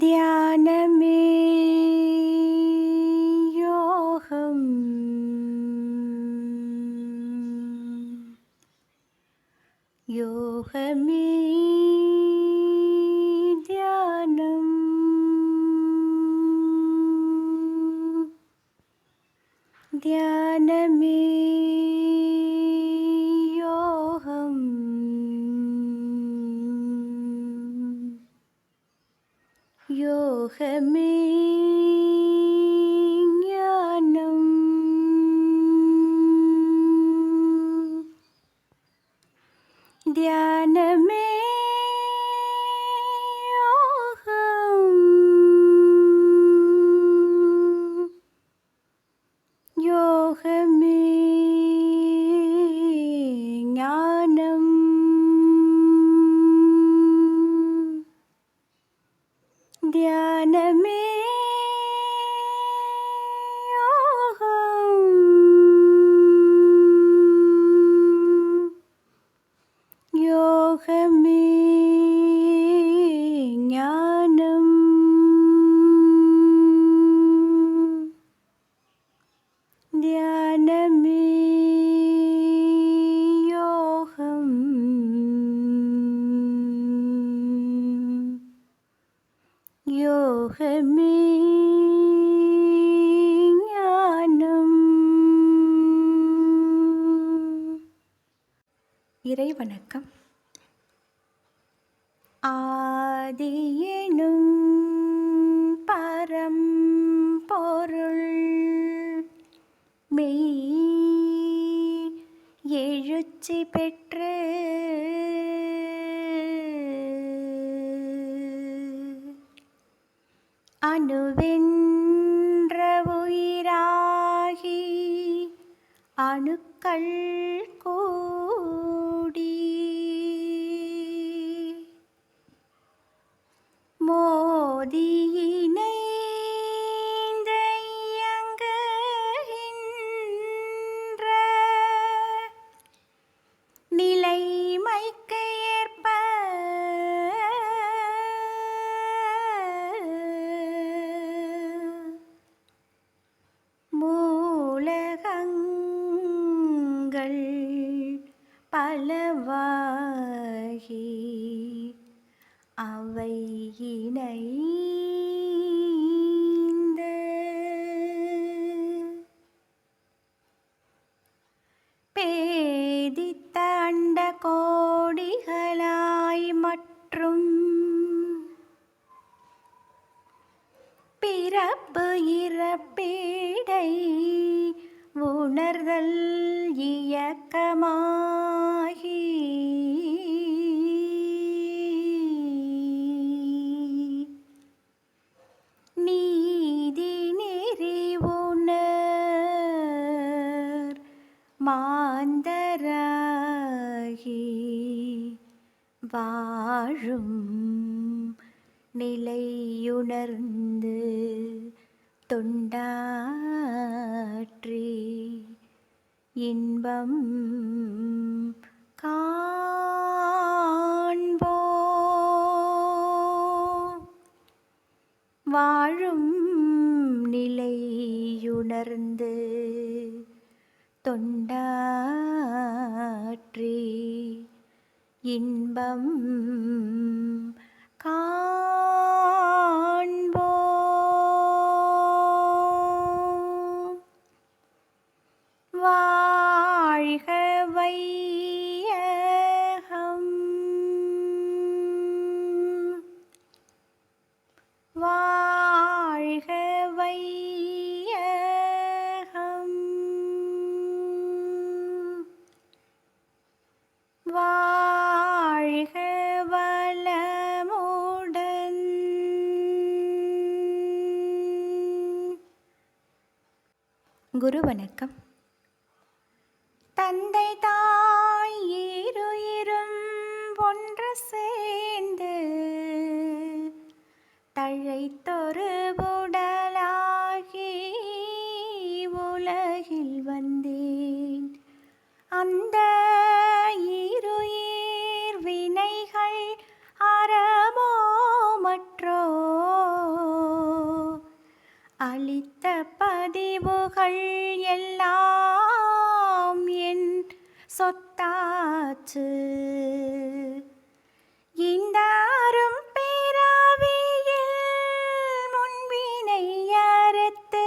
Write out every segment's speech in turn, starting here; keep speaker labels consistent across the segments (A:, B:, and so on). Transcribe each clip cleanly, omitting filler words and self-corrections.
A: தியானமே யோகம். யோகமே தியானம். தியானமே யோகம். யோகமே ஞானம். தியானமே யோகம். யோகமே ஞானம். தியானமே யோகம். யோகமே ஞானம். தியானமே யோகம். யோகமே ஞானம். இறை வணக்கம். ஆதியெனும் பரம்பொருள் மெய் எழுச்சி பெற்று அணுவென்ற உயிராகி அணுக்கள் கூடி மோதி இணைந்து இயங்குகின்ற நிலைமைக்கு ஏற்ப மூலகங்கள் பலவாகி அவை இணைந்து பேதித்த அண்ட கோடிகளாய் மற்றும் பிறப்பு இறப்பீடை உணர்தல் இயக்கமாகி நீதி நெறி உணர் மாந்தராகி வாழும் நிலையுணர்ந்து தொண்டாற்றி இன்பம் காண்போம். வாழும் நிலையுணர்ந்து தொண்டாற்றி இன்பம் காண்போம். வாழ்க வையகம். வாழ்க வையகம். வாழ்க வளமுடன். குரு வணக்கம். தந்தை தாய் இருயிரும் ஒன்று சேர்ந்து தழைத்தொரு உடலாகி உலகில் வந்தேன். அந்த இருயிர் வினைகள் அறமோ மற்றோ அறிவுகள் எல்லாம் என் சொத்தாச்சு. இந்த அரும் பிறவியில் முன்வினை அறுத்து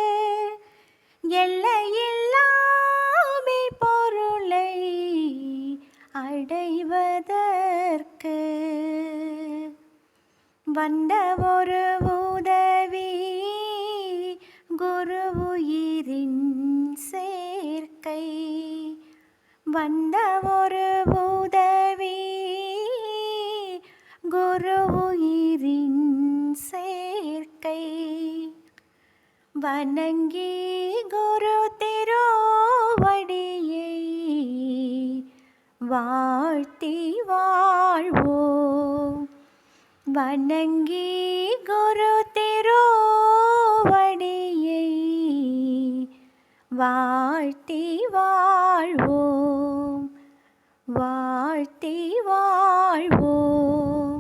A: எல்லையில்லாமை பொருளை அடைவதற்கு வந்த ஒரு உதவி குரு உயிரின் சேர்க்கை. வந்த ஒரு உதவி குரு உயிரின் சேர்க்கை. வணங்கி குரு திருவடியை வாழ்த்தி வாழ்வோம். வணங்கி குரு திருவடியை வாழ்த்தி வாழ்வோம். வாழ்த்தி வாழ்வோம்.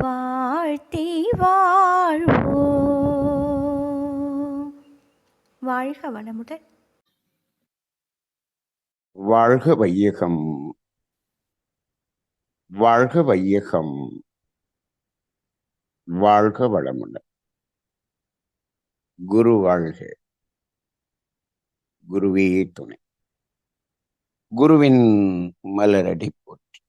A: வாழ்த்தி வாழ்வோம். வாழ்க வளமுடன்.
B: வாழ்க வையகம். வாழ்க வையகம். வாழ்க வளமுடன். குரு வாழ்க. குருவே துணை. குருவின் மலரடி போற்றி.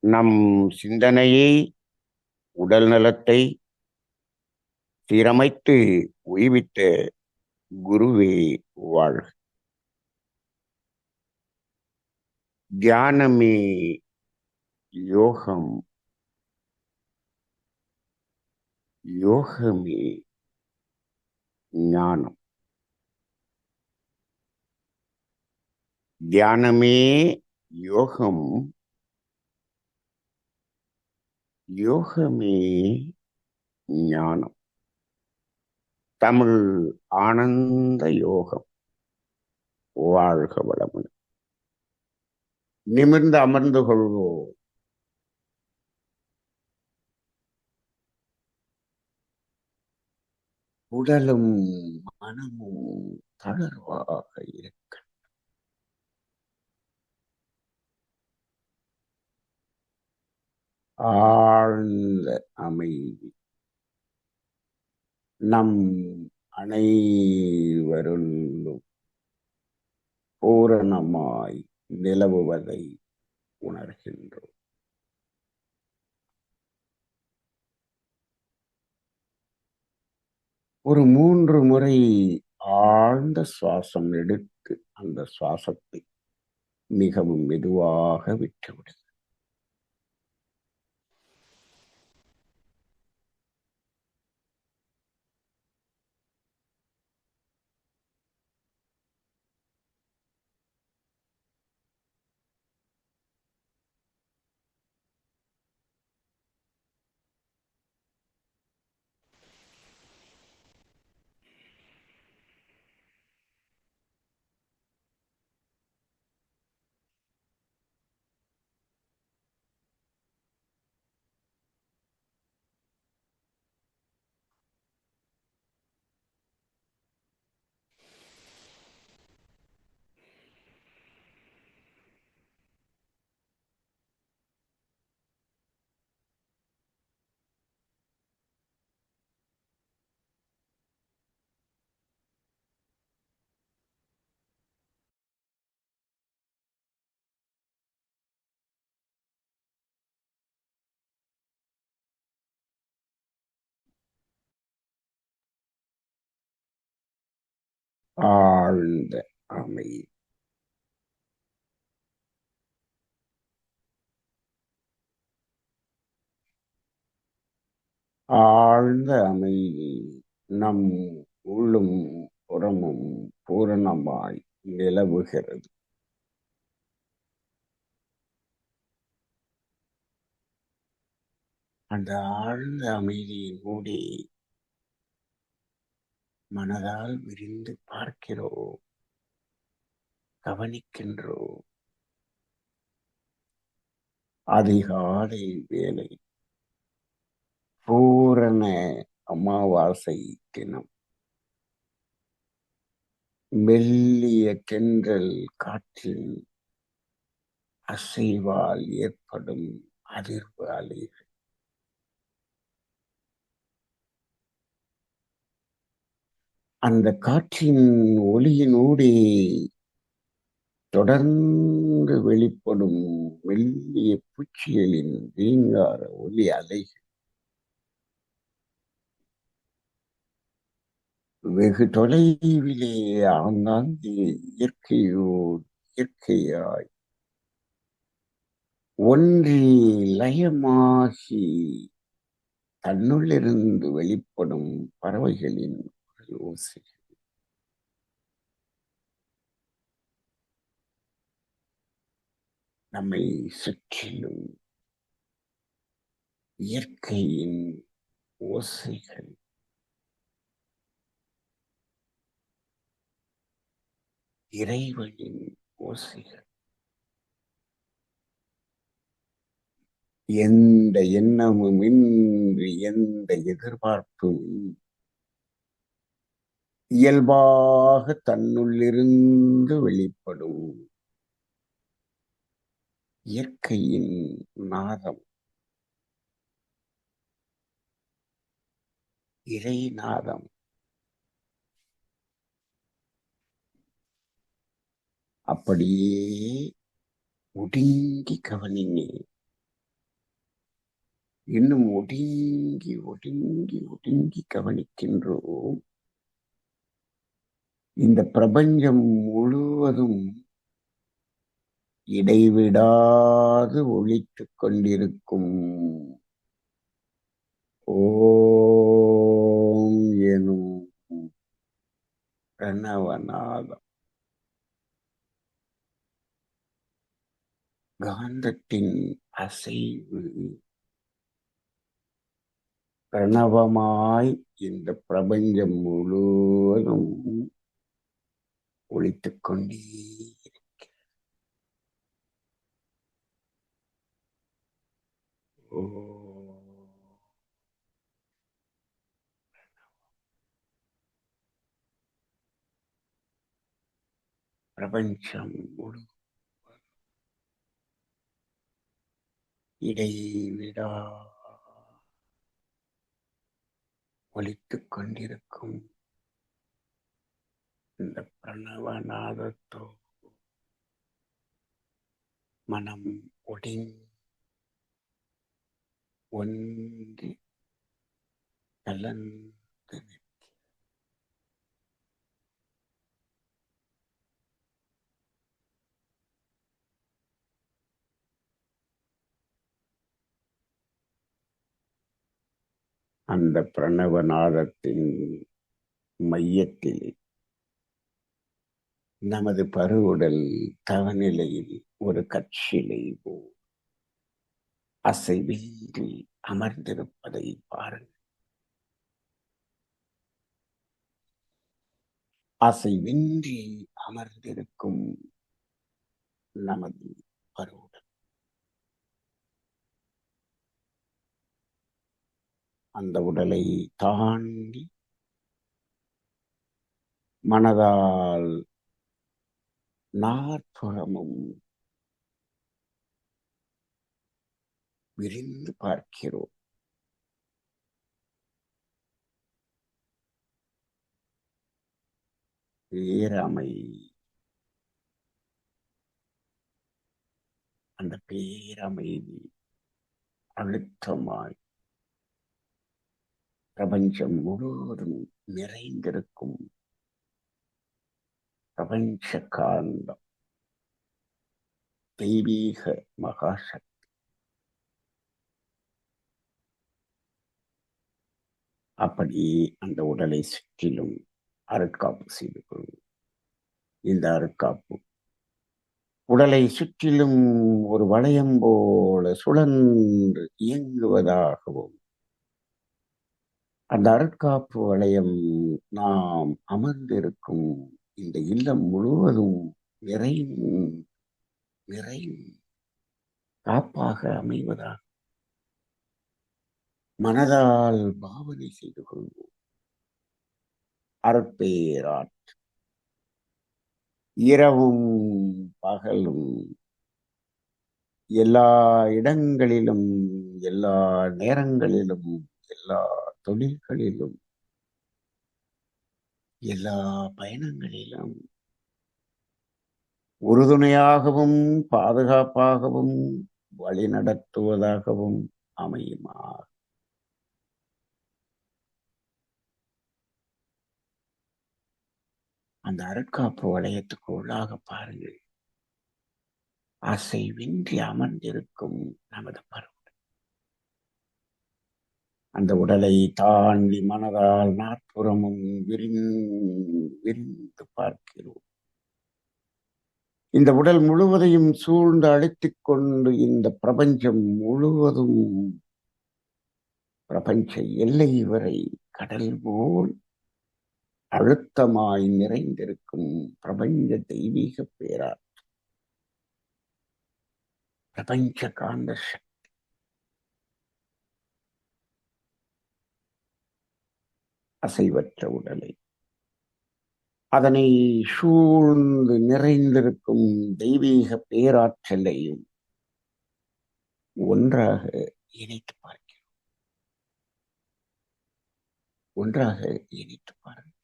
B: நம் சிந்தனையை, உடல் நலத்தை சீரமைத்து உய்வித்த குருவே வாழ்க. தியானமே யோகம், யோகமே ஞானம். தியானமே யோகம், யோகமே ஞானம். தமிழ் ஆனந்த யோகம். வாழ்க வளமுடன். நிமிர்ந்து அமர்ந்து கொள்வோம். உடலும் மனமும் தளர்வாக இருக்க ஆழ்ந்த அமைதி நம் அனைவருள்ளும் பூரணமாய் நிலவுவதை உணர்கின்றோம். ஒரு 3 முறை ஆழ்ந்த சுவாசம் எடுத்து அந்த சுவாசத்தை மிகவும் மெதுவாக விட்டுவிடு. ஆழ்ந்த அமைதி. ஆழ்ந்த அமைதி நம் உள்ளும் புறமும் பூரணமாய் நிலவுகிறது. அந்த ஆழ்ந்த அமைதியின் மூடி மனதால் விரிந்து பார்க்கிறோம், கவனிக்கின்றோம். அதிகாலை வேலை, பூரண அமாவாசை தினம். மெல்லிய தென்றல் காற்றின் அசைவால் ஏற்படும் அதிர்வு அலைகள். அந்த காற்றின் ஒலியினூடே தொடர்ந்து வெளிப்படும் மெல்லிய பூச்சிகளின் ரீங்கார ஒலி அலைகள் வெகு தொலைவிலே ஆங்காங்கே இயற்கையாய் ஒன்றி லயமாகி தன்னுள்ளிருந்து வெளிப்படும் பறவைகளின் ஓசை. நம்மை சுற்றிலும் இயற்கையின் ஓசைகள், இறைவனின் ஓசைகள். எந்த எண்ணமும் இன்றி, எந்த எதிர்பார்ப்பும் இயல்பாக தன்னுள்ளிருந்து வெளிப்படும் இயற்கையின் நாதம், இறை நாதம். அப்படியே ஒடுங்கி கவனினே, இன்னும் ஒடுங்கி ஒடுங்கி ஒடுங்கி கவனிக்கின்றோம். இந்த பிரபஞ்சம் முழுவதும் இடைவிடாது ஒலித்துக் கொண்டிருக்கும் ஓம் எனும் பிரணவநாதம். காந்தத்தின் அசைவு பிரணவமாய் இந்த பிரபஞ்சம் முழுவதும் ஒலித்துக் கொண்டே பிரபஞ்சம் முழு இடைவிடா ஒலித்துக் கொண்டிருக்கும் இந்த பிரணவநாதத்தோ மனம் ஒன்றி கலந்து அந்த பிரணவநாதத்தின் மையத்தில் நமது பருவுடல் தவநிலையில் ஒரு கற்சிலை போல் அசைவின்றி அமர்ந்திருப்பதை பாருங்கள். அசைவின்றி அமர்ந்திருக்கும் நமது பருவுடல், அந்த உடலை தாண்டி மனதால் நாற்புறமும் விரிந்து பார்க்கிறோம். அந்த பேரமைதி அழுத்தமாய் பிரபஞ்சம் முழுவதும் நிறைந்திருக்கும் பிரபஞ்ச காந்தம், தெய்வீக மகாசக்தி. அப்படியே அந்த உடலை சுற்றிலும் அருட்காப்பு செய்து கொள்ளும். இந்த அருட்காப்பு உடலை சுற்றிலும் ஒரு வளையம் போல சுழன்று இயங்குவதாகவும், அந்த அருட்காப்பு வளையம் நாம் அமர்ந்திருக்கும் இந்த இல்லம் முழுவதும் நிறை காப்பாக அமைவதாக மனதால் பாவனை செய்து கொள்வோம். அருட்பேராற்றல் இரவும் பகலும் எல்லா இடங்களிலும் எல்லா நேரங்களிலும் எல்லா தொழில்களிலும் எல்லா பயணங்களிலும் உறுதுணையாகவும் பாதுகாப்பாகவும் வழிநடத்துவதாகவும் அமையுமா. அந்த அருட்காப்பு வளையத்துக்கு உள்ளாக பாருங்கள், அசைவின்றி அமர்ந்திருக்கும் நமது பருவம். அந்த உடலை தாண்டி மனதால் நாற்புறமும் விரிந்து பார்க்கிறோம். இந்த உடல் முழுவதையும் சூழ்ந்து அழுத்திக் கொண்டு இந்த பிரபஞ்சம் முழுவதும், பிரபஞ்ச எல்லை வரை கடல் போல் அழுத்தமாய் நிறைந்திருக்கும் பிரபஞ்ச தெய்வீக பேராற்றல், பிரபஞ்ச காந்த சக்தி. அசைவற்ற உடலை, அதனை சூழ்ந்து நிறைந்திருக்கும் தெய்வீக பேராற்றலையும் ஒன்றாக இணைத்து பார்க்கிறோம். ஒன்றாக இணைத்து பாருங்கள்.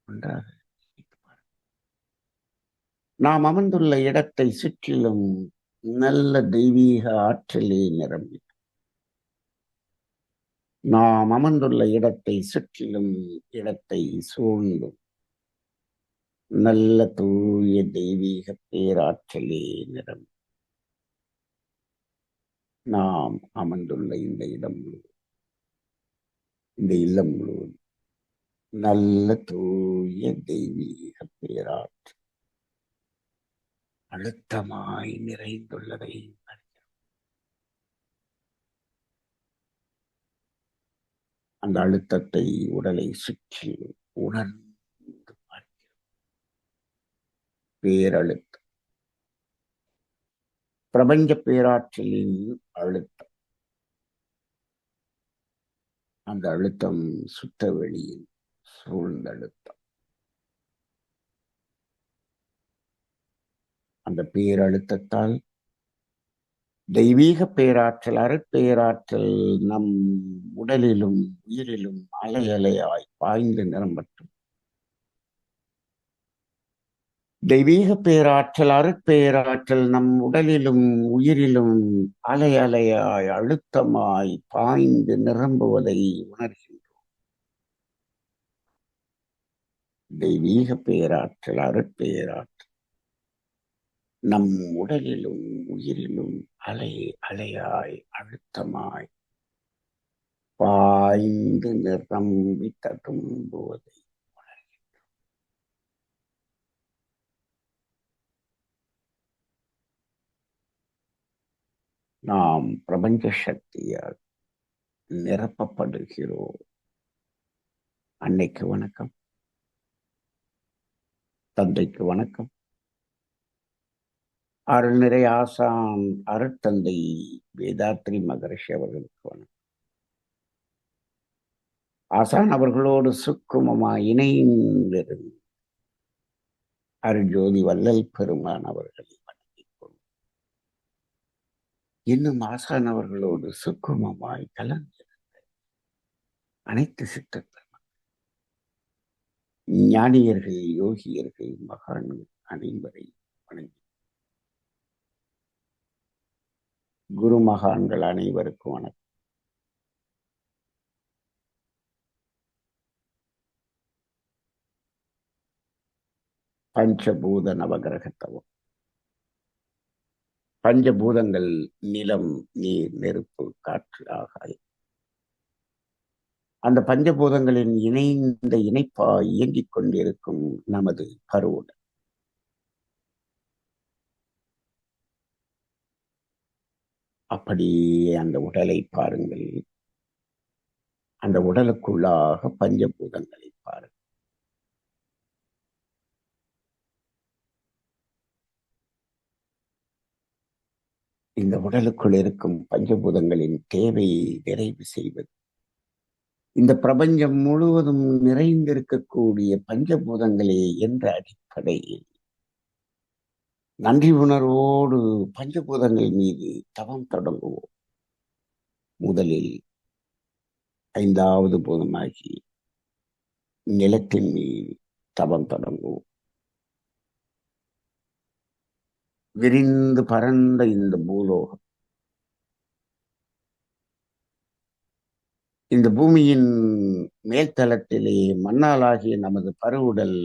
B: ஒன்றாக இணைத்து பாருங்கள். நாம் அமர்ந்துள்ள இடத்தை சுற்றிலும் நல்ல தெய்வீக ஆற்றலே நிரம்பி, நாம் அமர்ந்துள்ள இடத்தை சுற்றிலும் இடத்தை சூழ்ந்தும் நல்ல தூய தெய்வீக பேராற்றலே நிரம்பி, நாம் அமர்ந்துள்ள இந்த இடம் முழுவதும், இந்த இல்லம் முழுவதும் நல்ல தூய தெய்வீக பேராற்றல் அழுத்தமாய் நிறைந்துள்ளதை அந்த அழுத்தத்தை உடலை சுற்றி உணர்ந்து பார்க்கிறோம். பேரழுத்தம், பிரபஞ்ச பேராற்றலின் அழுத்தம். அந்த அழுத்தம் சுத்த வெளியில் சூழ்ந்த அழுத்தம். அந்த பேரழுத்தத்தால் தெய்வீக பேராற்றல், அருட்பேராற்றல் நம் உடலிலும் உயிரிலும் அலை அலையாய் பாய்ந்து நிரம்பட்டும். தெய்வீக பேராற்றல், அருட்பேராற்றல் நம் உடலிலும் உயிரிலும் அலை அலையாய் அழுத்தமாய் பாய்ந்து நிரம்புவதை உணர்கின்றோம். தெய்வீக பேராற்றல், அருட்பேராற்றல் நம் உடலிலும் உயிரிலும் அலை அலையாய் அழுத்தமாய் பாய்ந்து நிரம்பி ததும்புவதை உணர்கின்றோம். நாம் பிரபஞ்ச சக்தியால் நிரப்பப்படுகிறோம். அன்னைக்கு வணக்கம், தந்தைக்கு வணக்கம், அருள்நிறை ஆசான் அருட்தந்தை வேதாத்ரி மகரிஷி அவர்களுக்கு வணக்கம். ஆசான் அவர்களோடு சுக்குமமாய் இணைந்திருந்து அருள்ஜோதி வள்ளல் பெருமான் அவர்களை வணங்கிக் கொள்ளும். இன்னும் ஆசான் அவர்களோடு சுக்குமமாய் கலந்திருந்த அனைத்து சித்தர்கள், ஞானியர்கள், யோகியர்கள், மகான்கள் அனைவரை வணங்கி, குரு மகான்கள் அனைவருக்கும் வணக்கம். பஞ்சபூத நவகிரகத்தவம். பஞ்சபூதங்கள் நிலம், நீர், நெருப்பு, காற்று, ஆகாயம். அந்த பஞ்சபூதங்களின் இணைந்த இணைப்பாய் இயங்கிக் கொண்டிருக்கும் நமது பருவுடன் அப்படியே அந்த உடலை பாருங்கள். அந்த உடலுக்குள்ளாக பஞ்சபூதங்களை பாருங்கள். இந்த உடலுக்குள் இருக்கும் பஞ்சபூதங்களின் தேவையை நிறைவு செய்வது இந்த பிரபஞ்சம் முழுவதும் நிறைந்திருக்கக்கூடிய பஞ்சபூதங்களே என்ற அடிப்படையில் நன்றி உணர்வோடு பஞ்சபூதங்கள் மீது தவம் தொடங்குவோம். முதலில் 5வது பூதமாகி நிலத்தின் மீது தவம் தொடங்குவோம். விரிந்து பரந்த இந்த பூலோகம், இந்த பூமியின் மேல்தளத்திலே மண்ணாலாகிய நமது பருவுடல்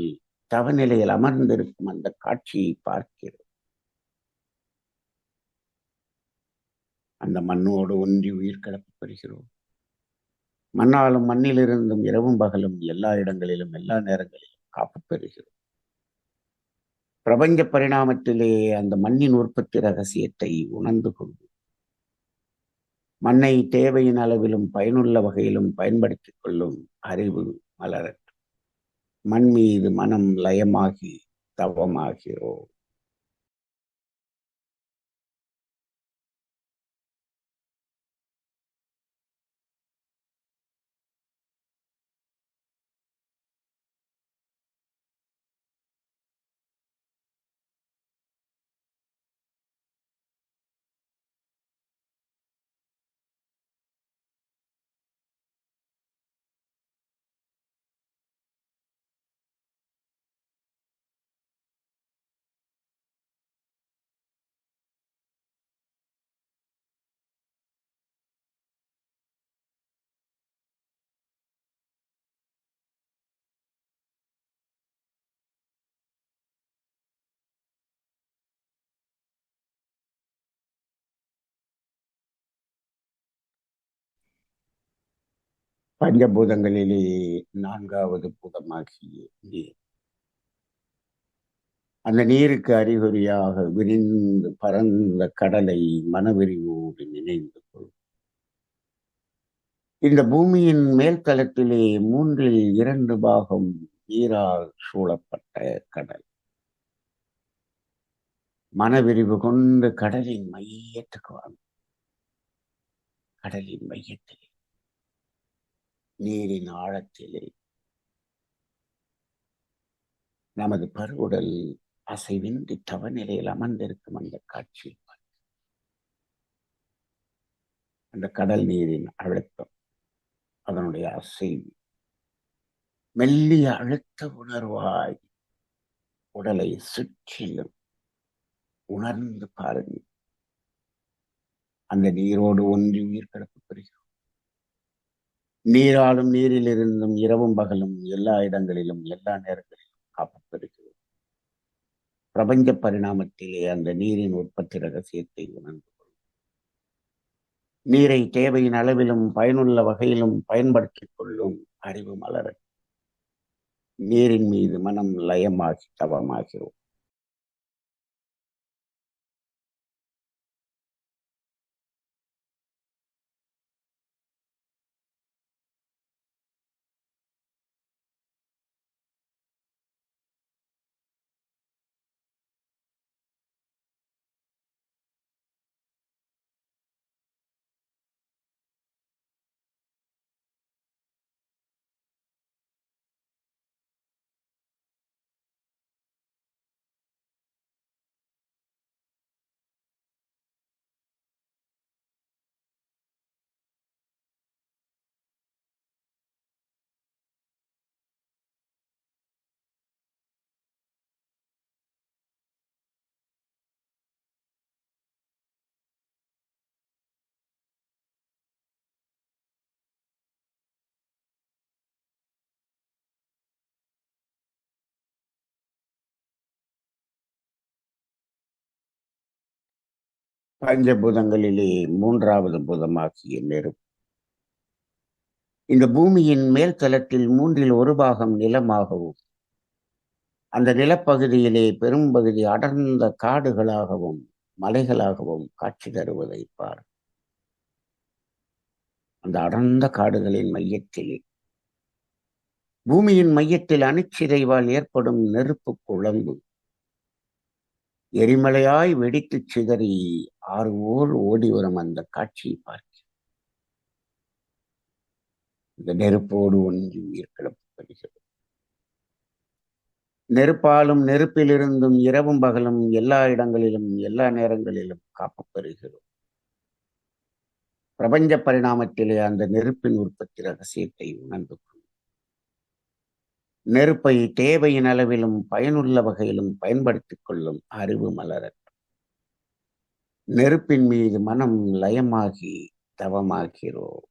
B: தவநிலையில் அமர்ந்திருக்கும் அந்த காட்சியை பார்க்கிறோம். அந்த மண்ணோடு ஒன்றி உயிர் கலப்பு பெறுகிறோம். மண்ணாலும் மண்ணிலிருந்தும் இரவும் பகலும் எல்லா இடங்களிலும் எல்லா நேரங்களிலும் காப்பு பெறுகிறோம். பிரபஞ்ச பரிணாமத்திலே அந்த மண்ணின் உற்பத்தி ரகசியத்தை உணர்ந்து கொண்டு மண்ணை தேவையின் அளவிலும் பயனுள்ள வகையிலும் பயன்படுத்திக் கொள்ளும் அறிவு மலரட்டும். மண் மீது மனம் லயமாகி தவமாகிறோம். பஞ்சபூதங்களிலே 4வது பூதமாகிய நீர். அந்த நீருக்கு அறிகுறியாக விரிந்து பரந்த கடலை மனவிரிவோடு நினைந்து கொள்ளும். இந்த பூமியின் மேல்தளத்திலே 2/3 பாகம் நீரால் சூழப்பட்ட கடல். மனவிரிவு கொண்டு கடலின் மையத்துக்கு வாங்க. கடலின் மையத்திலே நீரின் ஆழத்திலே நமது பருவுடல் அசைவின்றி தவநிலையில் அமர்ந்திருக்கும் அந்த காட்சி. அந்த கடல் நீரின் அழுத்தம், அதனுடைய அசைவு மெல்லிய அழுத்த உணர்வாய் உடலை சுற்றிலும் உணர்ந்து பாருங்கள். அந்த நீரோடு ஒன்றி உயிர் கிடப்பு பெறுகிறோம். நீராலும் நீரிலிருந்தும் இரவும் பகலும் எல்லா இடங்களிலும் எல்லா நேரங்களிலும் காப்பு பெறுகிறோம். பிரபஞ்ச பரிணாமத்திலே அந்த நீரின் உற்பத்தி ரகசியத்தை உணர்ந்து கொள்ளும். நீரை தேவையின் அளவிலும் பயனுள்ள வகையிலும் பயன்படுத்திக் கொள்ளும் அறிவு மலர நீரின் மீது மனம் லயமாகி தவமாகிறோம். பஞ்சபூதங்களிலே 3வது பூதமாகிய நெருப்பு. இந்த பூமியின் மேல்தளத்தில் 1/3 பாகம் நிலமாகவும் அந்த நிலப்பகுதியிலே பெரும்பகுதி அடர்ந்த காடுகளாகவும் மலைகளாகவும் காட்சி தருவதை பார். அந்த அடர்ந்த காடுகளின் மையத்தில், பூமியின் மையத்தில் அணுச்சிதைவால் ஏற்படும் நெருப்பு குழம்பு எரிமலையாய் வெடித்துச் சிதறி ஆறு போல் ஓடி வரும் அந்த காட்சியை பார்க்க இந்த நெருப்போடு ஒன்றி உயிர் கிளப்பப்படுகிறது. நெருப்பாலும் நெருப்பிலிருந்தும் இரவும் பகலும் எல்லா இடங்களிலும் எல்லா நேரங்களிலும் காப்பப் பெறுகிறோம். பிரபஞ்ச பரிணாமத்திலே அந்த நெருப்பின் உற்பத்தி ரகசியத்தை உணர்ந்து கொள்ளும். நெருப்பை தேவையின் அளவிலும் பயனுள்ள வகையிலும் பயன்படுத்திக் கொள்ளும் அறிவு மலர நெருப்பின் மீது மனம் லயமாகி தவமாகிறோம்.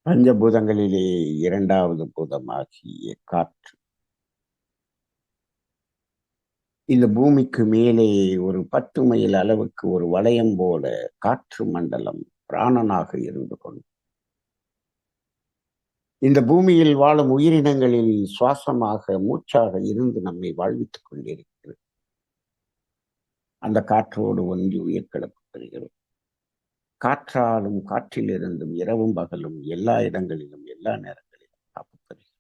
B: பஞ்சபூதங்களிலே இரண்டாவது பூதமாகிய காற்று இந்த பூமிக்கு மேலே ஒரு 10 மைல் அளவுக்கு ஒரு வளையம் போல காற்று மண்டலம் பிராணனாக இருந்து கொண்டு இந்த பூமியில் வாழும் உயிரினங்களில் சுவாசமாக மூச்சாக இருந்து நம்மை வாழ்வித்துக் கொண்டிருக்கிறது. அந்த காற்றோடு ஒன்றி உயிர் கிளப்பப்படுகிறோம். காற்றாலும் காற்றிலிருந்தும் இரவும் பகலும் எல்லா இடங்களிலும் எல்லா நேரங்களிலும் காப்பப்படுகிறது.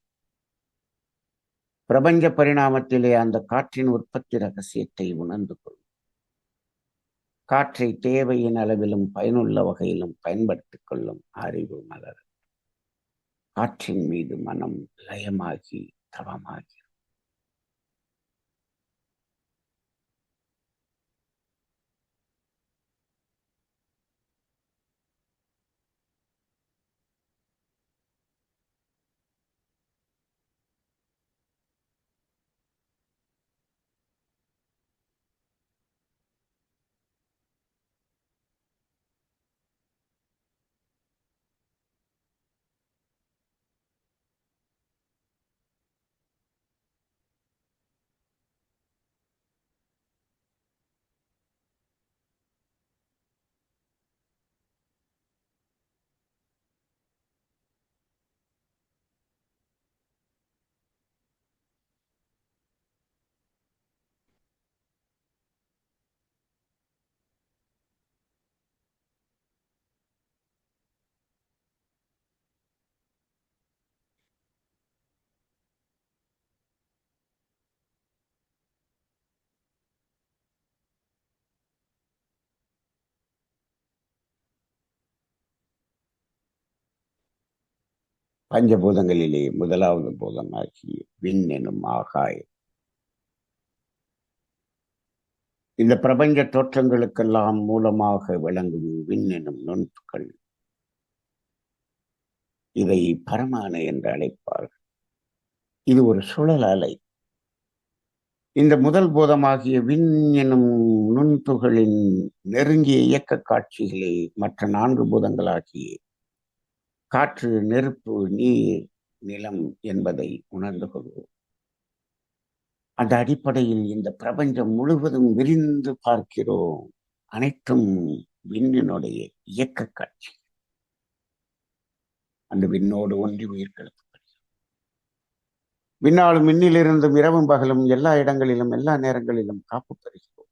B: பிரபஞ்ச பரிணாமத்திலே அந்த காற்றின் உற்பத்தி ரகசியத்தை உணர்ந்து கொள்ளும். காற்றை தேவையின் அளவிலும் பயனுள்ள வகையிலும் பயன்படுத்திக் கொள்ளும் அறிவு மலர காற்றின் மீது மனம் லயமாகி தவமாகி பஞ்சபூதங்களிலே முதலாவது பூதமாகிய விண் எனும் ஆகாயம் இந்த பிரபஞ்ச தோற்றங்களுக்கெல்லாம் மூலமாக விளங்கும் விண் எனும் நுண்துகள் இதை பரமானை என்று அழைப்பார்கள். இது ஒரு சுழல் அலை. இந்த முதல் பூதமாகிய விண் எனும் நுண்துகளின் நெருங்கிய இயக்க காட்சிகளை மற்ற 4 பூதங்களாகிய காற்று, நெருப்பு, நீர், நிலம் என்பதை உணர்ந்து கொள்வோம். அந்த அடிப்படையில் இந்த பிரபஞ்சம் முழுவதும் விரிந்து பார்க்கிறோம். அனைத்தும் விண்ணினுடைய இயக்க காட்சி. அந்த விண்ணோடு ஒன்றி உயிர் கிளப்பப்படுகிறது. விண்ணாலும் விண்ணிலிருந்தும் இரவும் பகலும் எல்லா இடங்களிலும் எல்லா நேரங்களிலும் காப்பு பெறுகிறோம்.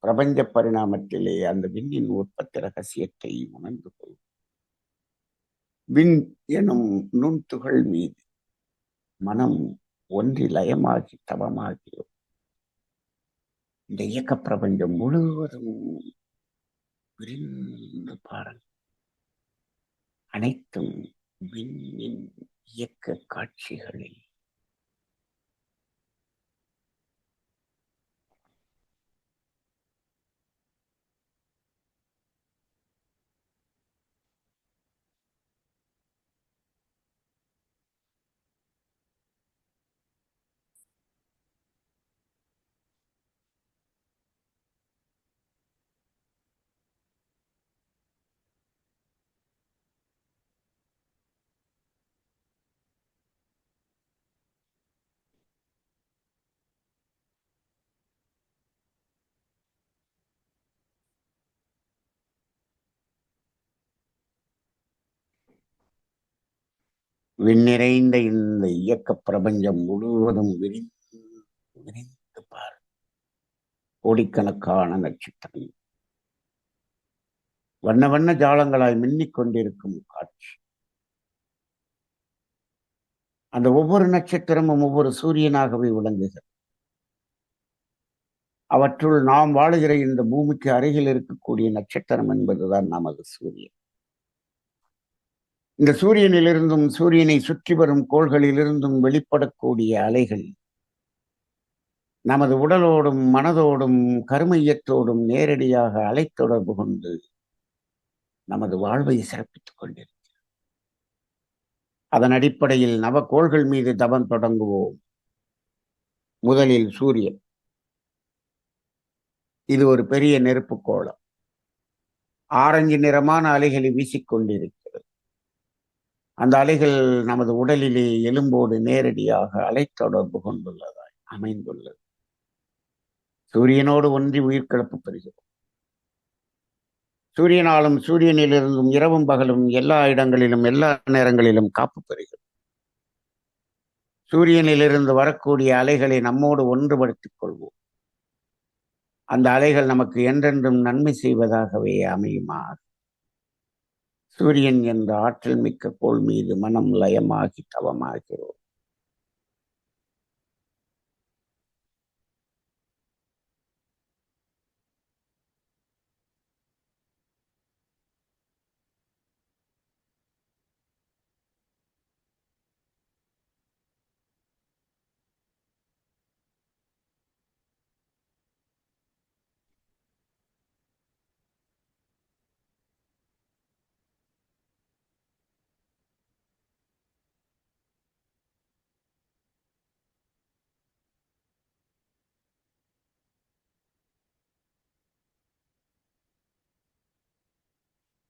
B: பிரபஞ்ச பரிணாமத்திலே அந்த விண்ணின் உற்பத்தி ரகசியத்தை உணர்ந்து கொள்வோம். விண் எனும் நுண்துகள் மீது மனம் ஒன்றி லயமாகி தவமாகிறோம். இந்த இயக்க பிரபஞ்சம் முழுவதும் விரிந்து பாருங்கள். அனைத்தும் விண்ணின் இயக்க காட்சிகளில் விண்ணிறைந்த இந்த இயக்க பிரபஞ்சம் முழுவதும் விரிந்து விரிந்து பார். கோடிக்கணக்கான நட்சத்திரம் வண்ண வண்ண ஜாலங்களாய் மின்னிக் கொண்டிருக்கும் காட்சி. அந்த ஒவ்வொரு நட்சத்திரமும் ஒவ்வொரு சூரியனாகவே விளங்குகிறது. அவற்றுள் நாம் வாழுகிற இந்த பூமிக்கு அருகில் இருக்கக்கூடிய நட்சத்திரம் என்பதுதான் நமது சூரியன். இந்த சூரியனிலிருந்தும் சூரியனை சுற்றி வரும் கோள்களிலிருந்தும் வெளிப்படக்கூடிய அலைகள் நமது உடலோடும் மனதோடும் கருமையத்தோடும் நேரடியாக அலைத்தொடர்பு கொண்டு நமது வாழ்வை சிறப்பித்துக் கொண்டிருக்கிறது. அதன் அடிப்படையில் நவகோள்கள் மீது தவம் தொடங்குவோம். முதலில் சூரியன். இது ஒரு பெரிய நெருப்பு கோளம். ஆரஞ்சு நிறமான அலைகளை வீசிக்கொண்டிருக்கிறது. அந்த அலைகள் நமது உடலிலே எலும்போடு நேரடியாக அலைத்தொடர்பு கொண்டுள்ளதாய் அமைந்துள்ளது. சூரியனோடு ஒன்றி உயிர்கிளப்பு பெறுகிறோம். சூரியனாலும் சூரியனிலிருந்தும் இரவும் பகலும் எல்லா இடங்களிலும் எல்லா நேரங்களிலும் காப்பு பெறுகிறோம். சூரியனிலிருந்து வரக்கூடிய அலைகளை நம்மோடு ஒன்றுபடுத்திக் கொள்வோம். அந்த அலைகள் நமக்கு என்றென்றும் நன்மை செய்வதாகவே அமையுமா. சூரியன் என்ற ஆற்றல் மிக்க கோள் மீது மனம் லயமாகி தவமாகிறோம்.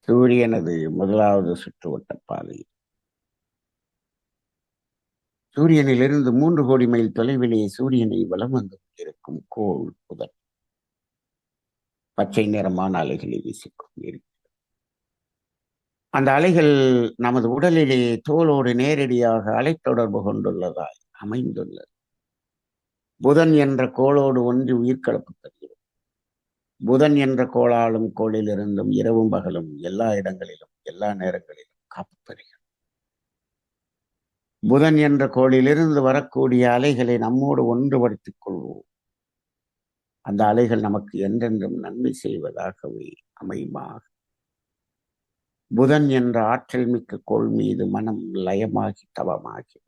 B: சூரியனது முதலாவது சுற்றுவட்ட பாதை. சூரியனிலிருந்து 3 கோடி மைல் தொலைவிலே சூரியனை வலம் வந்து கொண்டிருக்கும் கோள் புதன். பச்சை நிறமான அலைகளை வீசிக்கொண்டிருக்கிறது. அந்த அலைகள் நமது உடலிலே தோலோடு நேரடியாக அலைத்தொடர்பு கொண்டுள்ளதாய் அமைந்துள்ளது. புதன் என்ற கோளோடு ஒன்றி உயிர்கலப்பு பெறுகிறோம். புதன் என்ற கோளாலும் கோளிலிருந்தும் இரவும் பகலும் எல்லா இடங்களிலும் எல்லா நேரங்களிலும் காப்பு பெறுகிறோம். புதன் என்ற கோளிலிருந்து வரக்கூடிய அலைகளை நம்மோடு ஒன்றுபடுத்திக் கொள்வோம். அந்த அலைகள் நமக்கு என்றென்றும் நன்மை செய்வதாகவே அமையுமாக. புதன் என்ற ஆற்றல் மிக்க கோள் மீது மனம் லயமாகி தவமாகி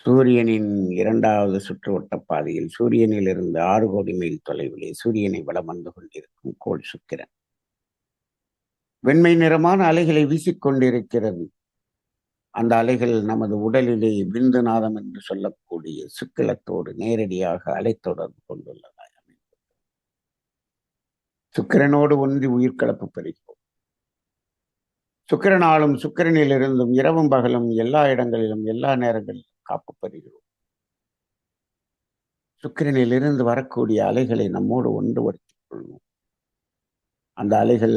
B: சூரியனின் 2வது சுற்றுவட்ட பாதையில் சூரியனிலிருந்து 6 கோடி மைல் தொலைவிலே சூரியனை வலம் வந்து கொண்டிருக்கும் கோள் சுக்கிரன். வெண்மை நிறமான அலைகளை வீசிக்கொண்டிருக்கிறது. அந்த அலைகள் நமது உடலிலே விந்துநாதம் என்று சொல்லக்கூடிய சுக்கிலத்தோடு நேரடியாக அலைத்தொடர்பு கொண்டுள்ளதாய் அமைந்தது. சுக்கிரனோடு ஒன்றி உயிர்கலப்பு பெறுகிறோம். சுக்கிரனாலும் சுக்கிரனிலிருந்தும் இரவும் பகலும் எல்லா இடங்களிலும் எல்லா நேரங்களிலும் காப்பு பெறுகிறோம். சுக்கிரனிலிருந்து வரக்கூடிய அலைகளை நம்மோடு ஒன்றுபடுத்திக் கொள்வோம். அந்த அலைகள்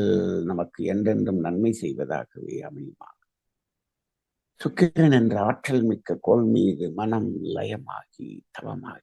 B: நமக்கு என்றென்றும் நன்மை செய்வதாகவே அமையுமா. சுக்கிரன் என்ற ஆற்றல் மிக்க கோள் மீது மனம் லயமாகி தவமாகி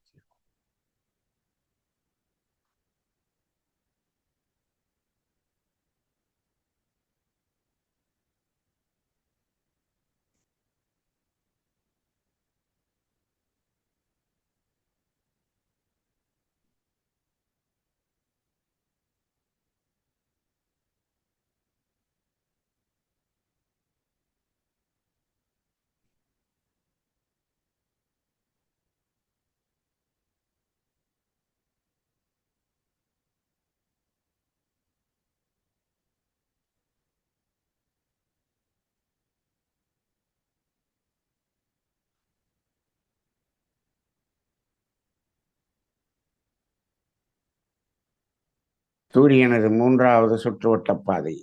B: சூரியனது 3வது சுற்றுவட்டப் பாதை.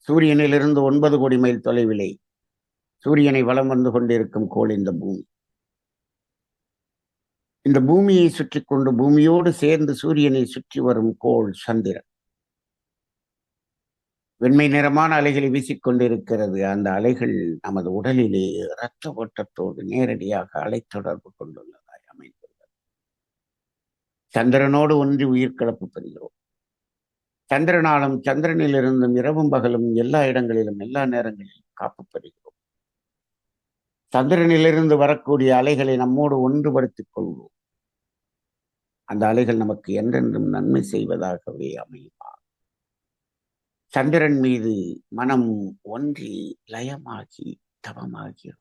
B: சூரியனிலிருந்து 9 கோடி மைல் தொலைவிலே சூரியனை வலம் வந்து கொண்டிருக்கும் கோள் இந்த பூமி. இந்த பூமியை சுற்றி கொண்டு பூமியோடு சேர்ந்து சூரியனை சுற்றி வரும் கோள் சந்திரன். வெண்மை நிறமான அலைகளை வீசிக்கொண்டிருக்கிறது. அந்த அலைகள் நமது உடலிலே இரத்த ஓட்டத்தோடு நேரடியாக அலைத்தொடர்பு கொண்டுள்ளதாய் அமைந்துள்ளது. சந்திரனோடு ஒன்றி உயிர் கலப்பு பெறுகிறோம். சந்திரனாலும் சந்திரனிலிருந்தும் இரவும் பகலும் எல்லா இடங்களிலும் எல்லா நேரங்களிலும் காப்பு பெறுகிறோம். சந்திரனிலிருந்து வரக்கூடிய அலைகளை நம்மோடு ஒன்றுபடுத்திக் கொள்வோம். அந்த அலைகள் நமக்கு என்றென்றும் நன்மை செய்வதாகவே அமையுமா. சந்திரன் மீது மனம் ஒன்றி லயமாகி தவமாகிறோம்.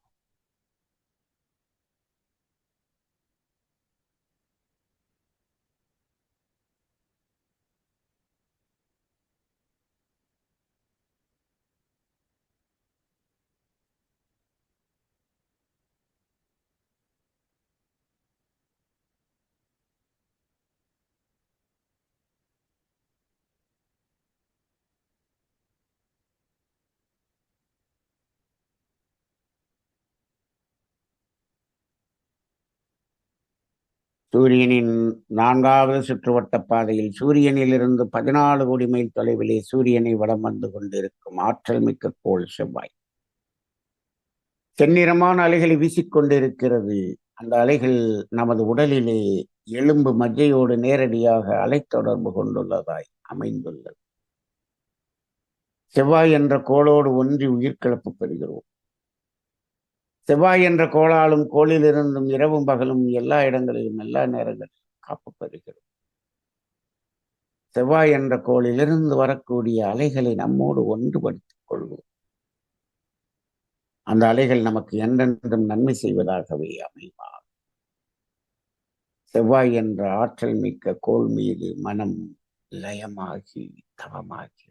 B: சூரியனின் 4வது சுற்றுவட்டப் பாதையில் சூரியனிலிருந்து 14 கோடி மைல் தொலைவிலே சூரியனை வலம் வந்து கொண்டிருக்கும் ஆற்றல் மிக்க கோள் செவ்வாய். செந்நிறமான அலைகளை வீசிக்கொண்டிருக்கிறது. அந்த அலைகள் நமது உடலிலே எலும்பு மஜ்ஜையோடு நேரடியாக அலைத்தொடர்பு கொண்டுள்ளதாய் அமைந்துள்ளது. செவ்வாய் என்ற கோளோடு ஒன்றி உயிர்கலப்பு பெறுகிறோம். செவ்வாய் என்ற கோளாலும் கோளிலிருந்தும் இரவும் பகலும் எல்லா இடங்களிலும் எல்லா நேரங்களிலும் காப்பு பெறுகிறோம். செவ்வாய் என்ற கோளிலிருந்து வரக்கூடிய அலைகளை நம்மோடு ஒன்றுபடுத்திக் கொள்வோம். அந்த அலைகள் நமக்கு என்றென்றும் நன்மை செய்வதாகவே அமைவா. செவ்வாய் என்ற ஆற்றல் மிக்க கோள் மீது மனம் லயமாகி தவமாகி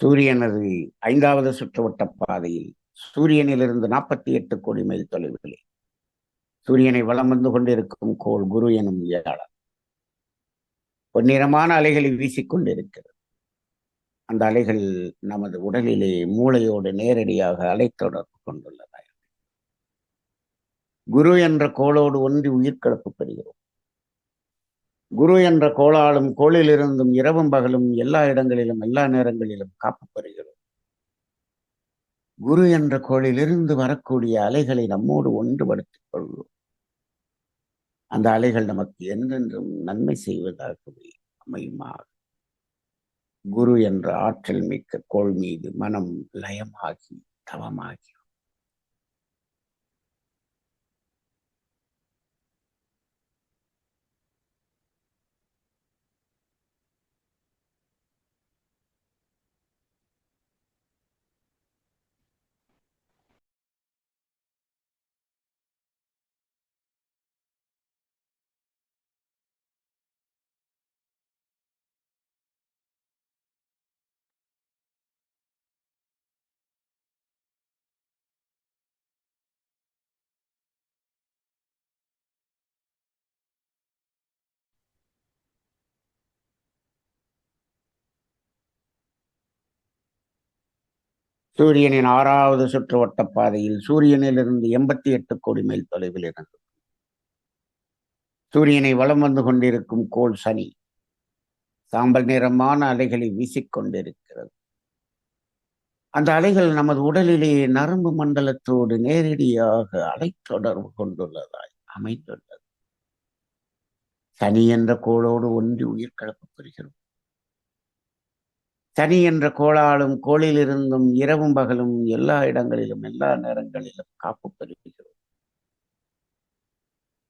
B: சூரியனது 5வது சுற்றுவட்டப் பாதையில் சூரியனிலிருந்து 48 கோடி மைல் தொலைவிலே சூரியனை வலம் வந்து கொண்டிருக்கும் கோள் குரு எனும் வியாழன். பொன்னிறமான அலைகளை வீசிக்கொண்டிருக்கிறது. அந்த அலைகள் நமது உடலிலே மூளையோடு நேரடியாக அலைத்தொடர்பு கொண்டுள்ளன. குரு என்ற கோளோடு ஒன்றி உயிர்கலப்பு பெறுகிறோம். குரு என்ற கோளாலும் கோளிலிருந்தும் இரவும் பகலும் எல்லா இடங்களிலும் எல்லா நேரங்களிலும் காப்பு பெறுகிறோம். குரு என்ற கோளிலிருந்து வரக்கூடிய அலைகளை நம்மோடு ஒன்றுபடுத்திக் கொள்வோம். அந்த அலைகள் நமக்கு என்றென்றும் நன்மை செய்வதாகவே அமையுமா. குரு என்ற ஆற்றல் மிக்க கோள் மீது மனம் லயமாகி தவமாகி சூரியனின் 6வது சுற்றுவட்டப் பாதையில் சூரியனிலிருந்து 88 கோடி மைல் தொலைவில் இருந்து சூரியனை வலம் வந்து கொண்டிருக்கும் கோள் சனி. சாம்பல் நிறமான அலைகளை வீசிக்கொண்டிருக்கிறது. அந்த அலைகள் நமது உடலிலே நரம்பு மண்டலத்தோடு நேரடியாக அலைத்தொடர்பு கொண்டுள்ளதாய் அமைந்துள்ளது. சனி என்ற கோளோடு ஒன்றி உயிர் கலப்பு பெறுகிறோம். சனி என்ற கோளாலும் கோளிலிருந்தும் இரவும் பகலும் எல்லா இடங்களிலும் எல்லா நேரங்களிலும் காப்பு பெறுகிறோம்.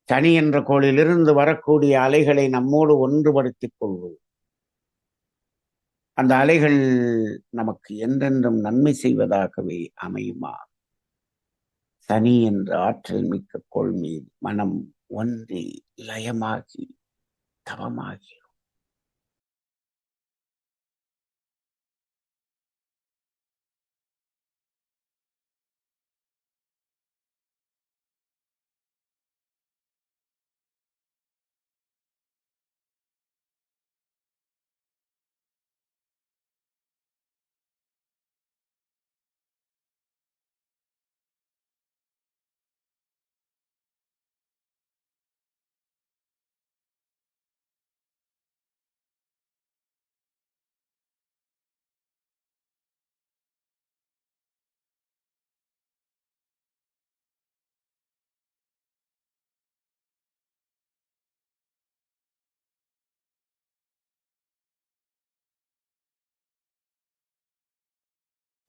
B: சனி என்ற கோளிலிருந்து வரக்கூடிய அலைகளை நம்மோடு ஒன்றுபடுத்திக் கொள்வோம். அந்த அலைகள் நமக்கு என்றென்றும் நன்மை செய்வதாகவே அமையுமா? சனி என்ற ஆற்றல் மிக்க கோள் மீது மனம் ஒன்றி லயமாகி தவமாகி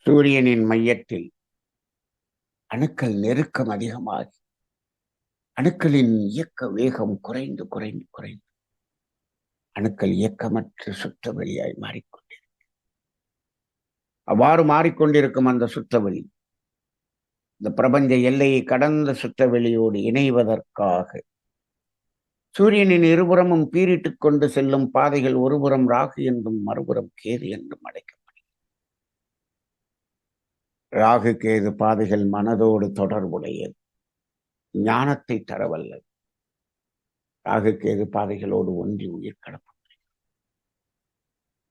B: சூரியனின் மையத்தில் அணுக்கள் நெருக்கம் அதிகமாகி அணுக்களின் இயக்க வேகம் குறைந்து குறைந்து குறைந்து அணுக்கள் இயக்கமற்ற சுற்றவெளியாய் மாறிக்கொண்டிருக்கும். அவ்வாறு மாறிக்கொண்டிருக்கும் அந்த சுற்றவெளி இந்த பிரபஞ்ச எல்லையை கடந்த சுற்றவெளியோடு இணைவதற்காக சூரியனின் இருபுறமும் பீரிட்டுக் கொண்டு செல்லும் பாதைகள் ஒருபுறம் ராகு என்றும் மறுபுறம் கேது என்றும் அழைக்கப்படும். ராகு கேது பாதைகள் மனதோடு தொடர்புடையது, ஞானத்தை தரவல்லது. ராகு கேது பாதைகளோடு ஒன்றி உயிர் கடப்பது.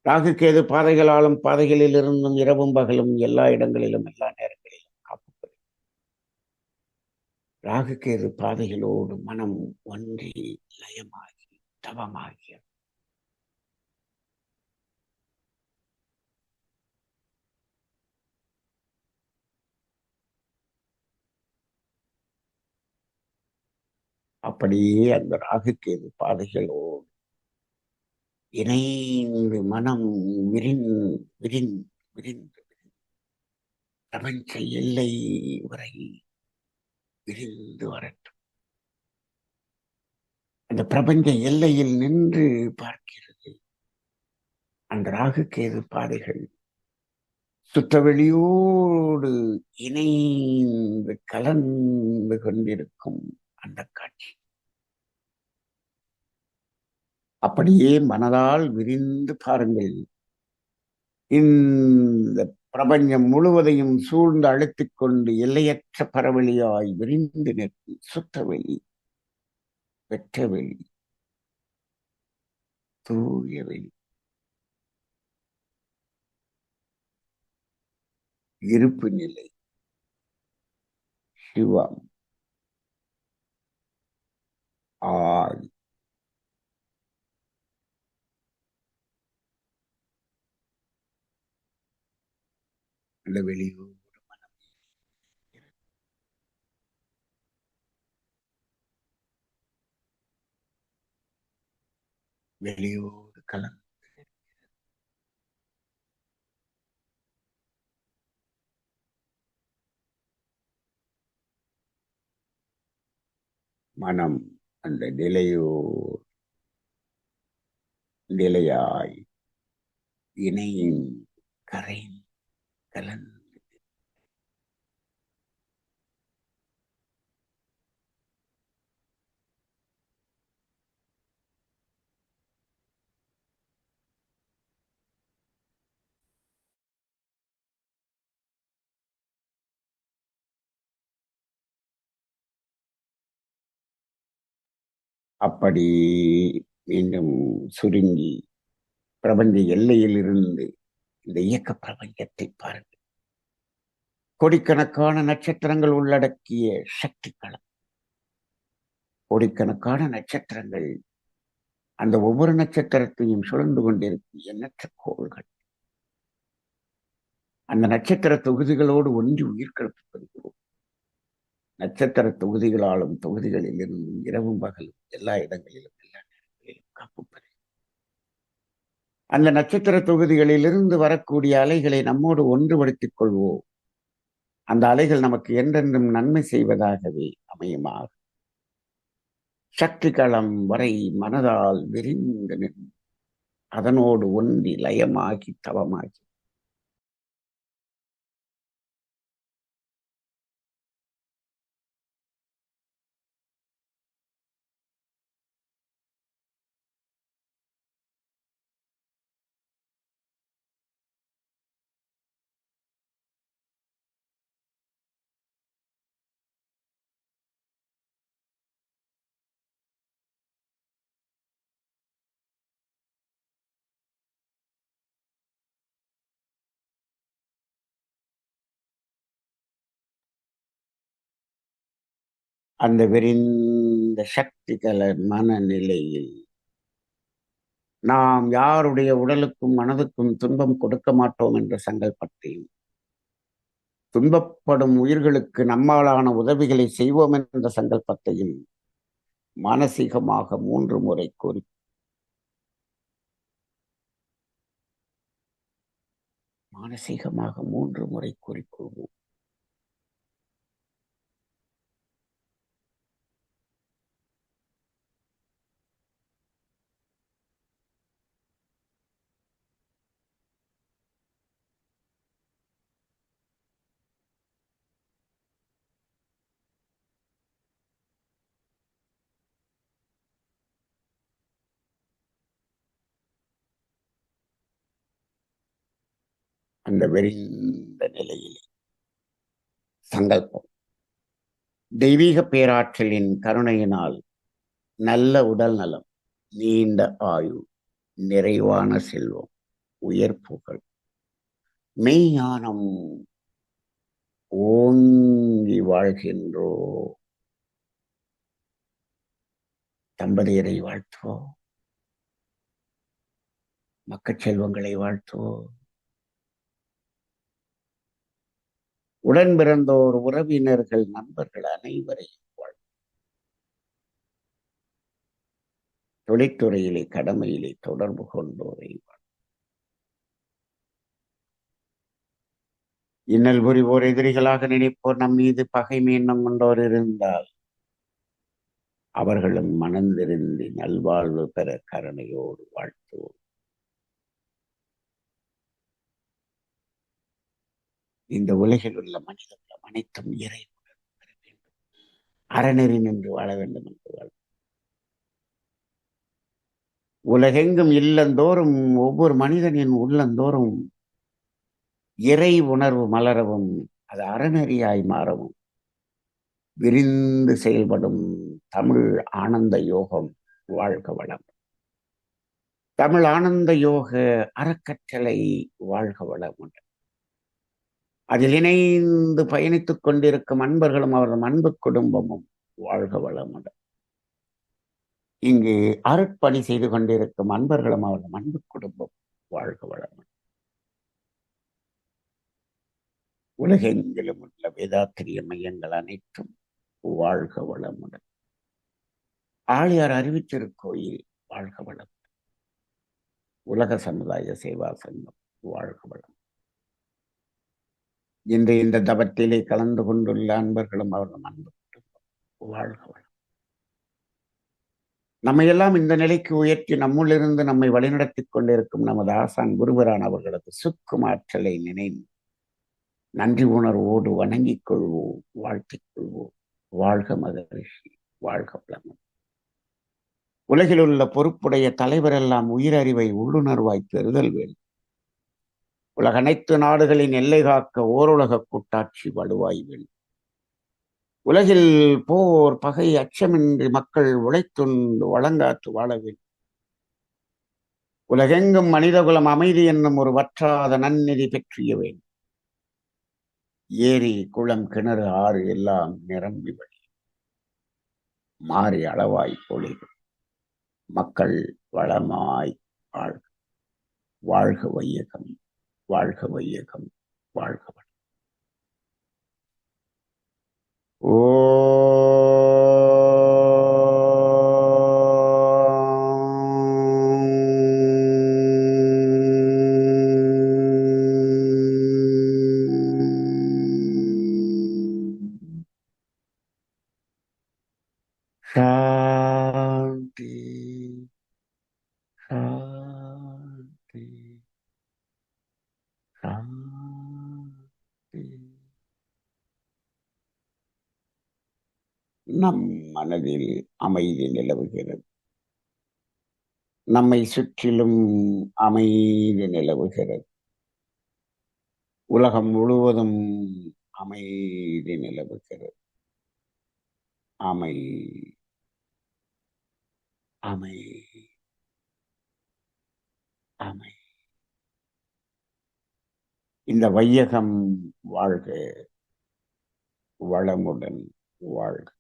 B: ராகு கேது பாதைகளாலும் பாதைகளில் இருந்தும் இரவும் பகலும் எல்லா இடங்களிலும் எல்லா நேரங்களிலும் காப்பது. ராகு கேது பாதைகளோடு மனம் ஒன்றி லயமாகி தவமாகிய அப்படியே அந்த ராகு கேது பாதைகளோடு இணைந்து மனம் விரிந்து விரிந்து விரிந்து பிரபஞ்ச எல்லை வரை விரிந்து வரட்டும். அந்த பிரபஞ்ச எல்லையில் நின்று பார்க்கிறது அந்த ராகு கேது பாதைகள் சுற்றவெளியோடு இணைந்து கலந்து கொண்டிருக்கும் அந்த காட்சி. அப்படியே மனதால் விரிந்து பாருங்கள். இந்த பிரபஞ்சம் முழுவதையும் சூழ்ந்து அழுத்திக் கொண்டு எல்லையற்ற பரவெளியாய் விரிந்து நிற்கும் சுற்றவெளி, வெற்றவெளி, தூய வெளி, இருப்பு நிலை, சிவம், ஆய், அந்த வெளியோடு மனம் வெளியோடு கலந்து மனம் அந்த நிலையாய் இணையும் கரை கலந்து அப்படி மீண்டும் சுருங்கி பிரபஞ்ச எல்லையில் இருந்து இந்த இயக்க பிரபஞ்சத்தை பாருங்கள். கோடிக்கணக்கான நட்சத்திரங்கள் உள்ளடக்கிய சக்தி களம். கோடிக்கணக்கான நட்சத்திரங்கள், அந்த ஒவ்வொரு நட்சத்திரத்தையும் சுழந்து கொண்டிருக்கும் எண்ணற்ற கோள்கள். அந்த நட்சத்திர தொகுதிகளோடு ஒன்றி உயிர் கலப்பப்படுகிறோம். நட்சத்திர தொகுதிகளாலும் தொகுதிகளில் இருந்தும் இரவும் பகலும் எல்லா இடங்களிலும் எல்லா நேரங்களிலும் காப்பு பெறுகிறோம். அந்த நட்சத்திர தொகுதிகளிலிருந்து வரக்கூடிய அலைகளை நம்மோடு ஒன்றுபடுத்திக் கொள்வோம். அந்த அலைகள் நமக்கு என்றென்றும் நன்மை செய்வதாகவே அமையுமாக. சக்தி களம் வரை மனதால் விரிந்து நின்று அதனோடு ஒன்றி லயமாகி தவமாகி அந்த விரிந்த சக்திகள மனநிலையில் நாம் யாருடைய உடலுக்கும் மனதுக்கும் துன்பம் கொடுக்க மாட்டோம் என்ற சங்கல்பத்தையும், துன்பப்படும் உயிர்களுக்கு நம்மாலான உதவிகளை செய்வோம் என்ற சங்கல்பத்தையும் மானசீகமாக 3 முறை கூறி மானசீகமாக 3 முறை கூறிக்கொள்வோம். அந்த விரிந்த நிலையில் சங்கல்பம் தெய்வீக பேராற்றலின் கருணையினால் நல்ல உடல் நலம், நீண்ட ஆயுள், நிறைவான செல்வம், உயர் புகழ், மெய்ஞானம் ஓங்கி வாழ்கின்றோ. தம்பதியரை வாழ்த்துவோம், மக்கள் செல்வங்களை வாழ்த்துவோம், உடன் பிறந்தோர், உறவினர்கள், நண்பர்கள் அனைவரையும் தொழிற்துறையிலே கடமையிலே தொடர்பு கொண்டோரை இன்னல் புரிவோர், எதிரிகளாக நினைப்போர், நம் மீது பகைமை எண்ணம் கொண்டோர் இருந்தால் அவர்களும் மனந்திருந்தி நல்வாழ்வு பெற கருணையோடு வாழ்த்துவோம். இந்த உலகில் உள்ள மனிதர்களும் அனைத்தும் இறை பெற வேண்டும், அறநெறி நின்று வாழ வேண்டும் என்று வாழ். உலகெங்கும் இல்லந்தோறும் ஒவ்வொரு மனிதனின் உள்ளந்தோறும் இறை உணர்வு மலரவும், அது அறநெறியாய் மாறவும் விரிந்து செயல்படும் தமிழ் ஆனந்த யோகம் வாழ்க வளம். தமிழ் ஆனந்த யோக அறக்கட்டளை வாழ்க வளம். அதில் இணைந்து பயணித்துக் கொண்டிருக்கும் அன்பர்களும் அவரது அன்பு குடும்பமும் வாழ்க வளமுடன். இங்கு அருட்பணி செய்து கொண்டிருக்கும் அன்பர்களும் அவரது அன்பு குடும்பம் வாழ்க வளமுடன். உலகெங்கிலும் உள்ள வேதாத்திரிய மையங்கள் அனைத்தும் வாழ்க வளமுடன். ஆழியார் அறிவித்திருக்கோயில் வாழ்க வளம். உலக சமுதாய சேவா சங்கம் வாழ்க வளம். இன்று இந்த தவத்திலே கலந்து கொண்டுள்ள அன்பர்களும் அவர்கள் அன்பு வாழ்க வளம். நம்மையெல்லாம் இந்த நிலைக்கு உயர்த்தி நம்முள்ளிருந்து நம்மை வழிநடத்திக் கொண்டிருக்கும் நமது ஆசான் குருவரான் அவர்களது சுக்கும் ஆற்றலை நினைந்து நன்றி உணர்வோடு வணங்கிக் கொள்வோம், வாழ்த்திக் கொள்வோம். வாழ்க மகரிஷி, வாழ்க வளமுடன். உலகில் உள்ள பொறுப்புடைய தலைவரெல்லாம் உயிரறிவை உள்ளுணர்வாய் பெறுதல் வேண்டும். உலக அனைத்து நாடுகளின் எல்லை காக்க ஓருலக கூட்டாட்சி வலுவாய் வேண்டும். உலகில் போர் பகை அச்சமின்றி மக்கள் உழைத்துண்டு வழங்காற்று வாழ வேண்டும். உலகெங்கும் மனிதகுலம் அமைதி என்னும் ஒரு வற்றாத நன்னிதி பெற்றிய வேண்டும். ஏரி குளம் கிணறு ஆறு எல்லாம் நிரம்பி வழி மாறி அளவாய் பொழிவு மக்கள் வளமாய் வாழ்க. வாழ்க வையகம், வாழ்க வையகம், வாழ்க வளம். ஓ நம் மனதில் அமைதி நிலவுகிறது. நம்மை சுற்றிலும் அமைதி நிலவுகிறது. உலகம் முழுவதும் அமைதி நிலவுகிறது. அமை அமை அமை. இந்த வையகம் வாழ்க, வளமுடன் வாழ்க.